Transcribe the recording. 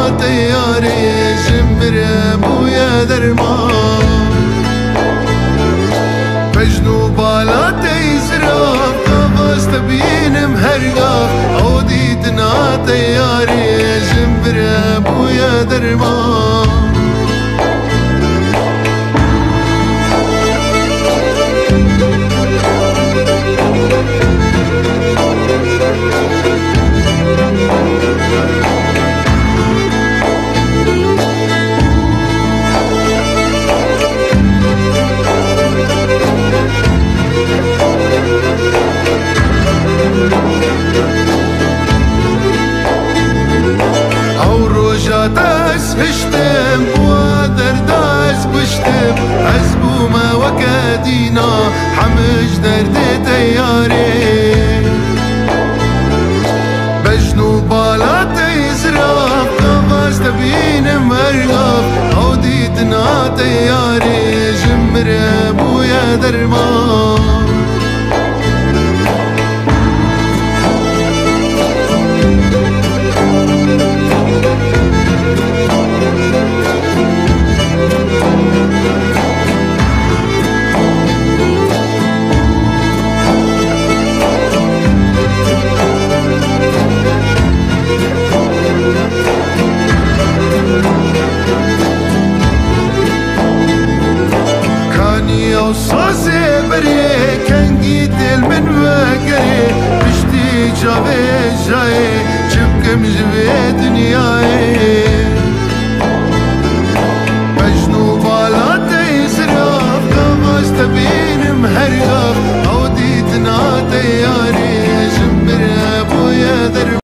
طياري جمبر بويا درمان بجنوب على تيزراف قفص تبين مهرقاف عوديتنا طياري جمبر بويا درمان داس هشتم بوادر داس بشتم حزبو ما وكادينا حمج درد تياري بجنوب على تيزراف قفص تبين مرغاف عوديتنا تياري جمر بويا درمان وصاصي بري كان قيتل من وقري بشتي جابي جاي جبكم جبي دنياي